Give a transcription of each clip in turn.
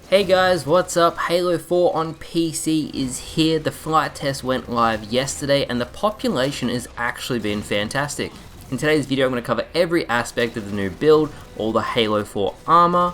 Hey guys, what's up? Halo 4 on PC is here. The flight test went live yesterday and the population has actually been fantastic. In today's video I'm going to cover every aspect of the new build, all the Halo 4 armor,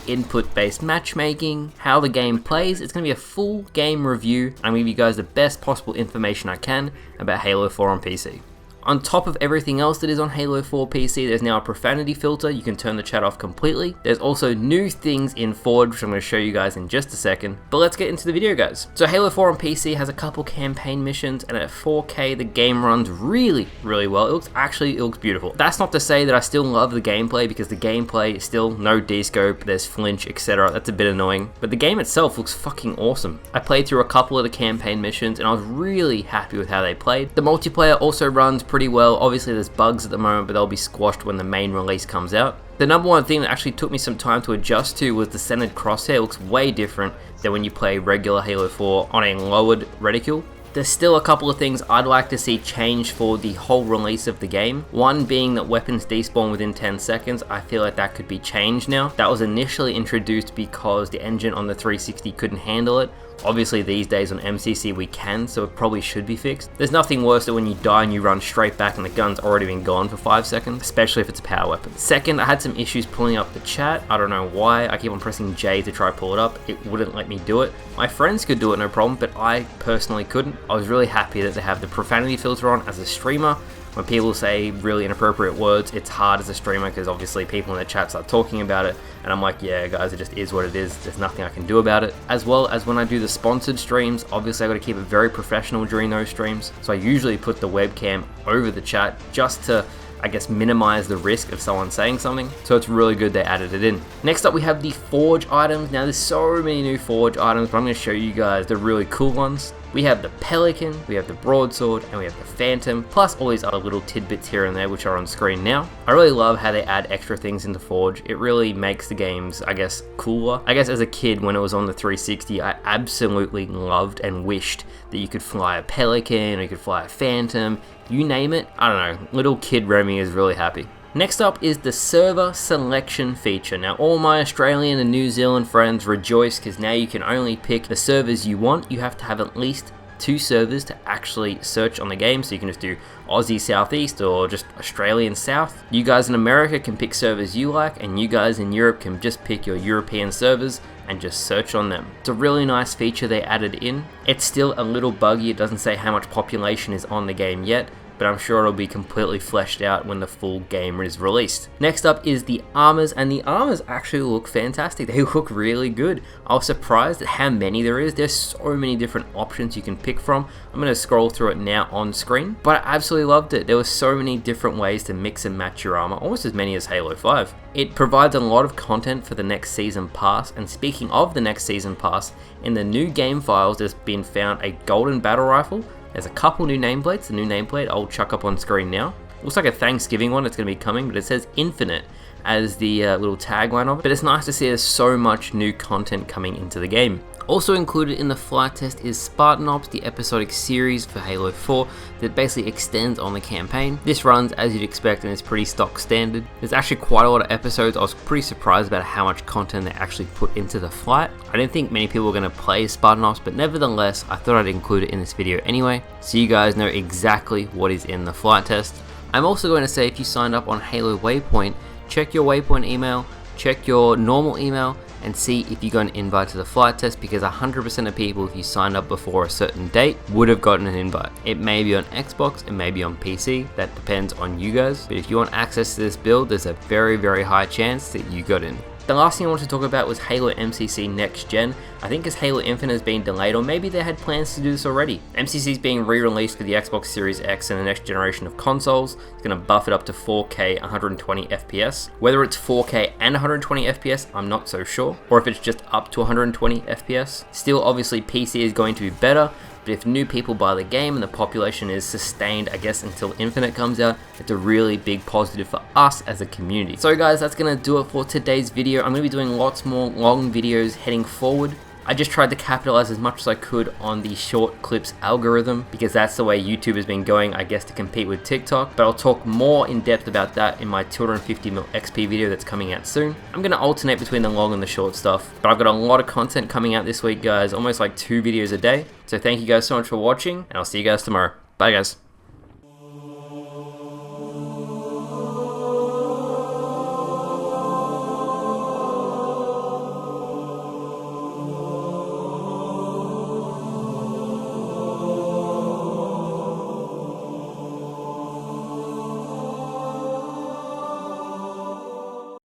input-based matchmaking, how the game plays. It's going to be a full game review. I'm going to give you guys the best possible information I can about Halo 4 on PC. On top of everything else that is on Halo 4 PC, there's now a profanity filter. You can turn the chat off completely. There's also new things in Forge, which I'm going to show you guys in just a second. But let's get into the video, guys. So Halo 4 on PC has a couple campaign missions, and at 4K, the game runs really well. It looks beautiful. That's not to say that I still love the gameplay, because the gameplay is still no D-scope, there's flinch, etc. That's a bit annoying. But the game itself looks fucking awesome. I played through a couple of the campaign missions, and I was really happy with how they played. The multiplayer also runs pretty well. Obviously there's bugs at the moment, but they'll be squashed when the main release comes out. The number one thing that actually took me some time to adjust to was the centered crosshair. It looks way different than when you play regular Halo 4 on a lowered reticule. There's still a couple of things I'd like to see changed for the whole release of the game. One being that weapons despawn within 10 seconds. I feel like that could be changed now. That was initially introduced because the engine on the 360 couldn't handle it. Obviously these days on MCC we can, so it probably should be fixed. There's nothing worse than when you die and you run straight back and the gun's already been gone for 5 seconds, especially if it's a power weapon. Second, I had some issues pulling up the chat. I don't know why. I keep on pressing J to try pull it up. It wouldn't let me do it. My friends could do it no problem, but I personally couldn't. I was really happy that they have the profanity filter on as a streamer. When people say really inappropriate words, it's hard as a streamer because obviously people in the chat start talking about it, and I'm like, yeah guys, it just is what it is. There's nothing I can do about it. As well as when I do the sponsored streams, obviously I got to keep it very professional during those streams, so I usually put the webcam over the chat just to, I guess, minimize the risk of someone saying something. So it's really good they added it in. Next up we have the Forge items. Now there's so many new Forge items, but I'm going to show you guys the really cool ones. We have the Pelican, we have the Broadsword, and we have the Phantom, plus all these other little tidbits here and there which are on screen now. I really love how they add extra things into Forge. It really makes the games, I guess, cooler. I guess as a kid when it was on the 360, I absolutely loved and wished that you could fly a Pelican or you could fly a Phantom, you name it. I don't know, little kid Remy is really happy. Next up is the server selection feature. Now all my Australian and New Zealand friends rejoice because now you can only pick the servers you want. You have to have at least 2 servers to actually search on the game, so you can just do Aussie Southeast or just Australian South. You guys in America can pick servers you like, and you guys in Europe can just pick your European servers and just search on them. It's a really nice feature they added in. It's still a little buggy. It doesn't say how much population is on the game yet, but I'm sure it'll be completely fleshed out when the full game is released. Next up is the armors, and the armors actually look fantastic. They look really good. I was surprised at how many there is. There's so many different options you can pick from. I'm going to scroll through it now on screen, but I absolutely loved it. There were so many different ways to mix and match your armor, almost as many as Halo 5. It provides a lot of content for the next season pass, and speaking of the next season pass, in the new game files there's been found a golden battle rifle. There's a couple new nameplates. The new nameplate I'll chuck up on screen now. Looks like a Thanksgiving one. It's going to be coming, but it says Infinite as the little tagline of it. But it's nice to see there's so much new content coming into the game. Also included in the flight test is Spartan Ops, the episodic series for Halo 4 that basically extends on the campaign. This runs as you'd expect and is pretty stock standard. There's actually quite a lot of episodes. I was pretty surprised about how much content they actually put into the flight. I didn't think many people were going to play Spartan Ops, but nevertheless, I thought I'd include it in this video anyway, so you guys know exactly what is in the flight test. I'm also going to say if you signed up on Halo Waypoint, check your Waypoint email, check your normal email, and see if you got an invite to the flight test, because 100% of people, if you signed up before a certain date, would have gotten an invite. It may be on Xbox, it may be on PC, that depends on you guys, but if you want access to this build, there's a very high chance that you got in. The last thing I wanted to talk about was Halo MCC Next Gen. I think as Halo Infinite has been delayed, or maybe they had plans to do this already. MCC is being re-released for the Xbox Series X and the next generation of consoles. It's going to buff it up to 4K 120 FPS. Whether it's 4K and 120 FPS, I'm not so sure. Or if it's just up to 120 FPS. Still, obviously, PC is going to be better. But if new people buy the game and the population is sustained, I guess, until Infinite comes out, it's a really big positive for us as a community. So guys, that's going to do it for today's video. I'm going to be doing lots more long videos heading forward. I just tried to capitalize as much as I could on the short clips algorithm because that's the way YouTube has been going, I guess, to compete with TikTok. But I'll talk more in depth about that in my 250 mil XP video that's coming out soon. I'm going to alternate between the long and the short stuff, but I've got a lot of content coming out this week, guys, almost like 2 videos a day. So thank you guys so much for watching, and I'll see you guys tomorrow. Bye, guys.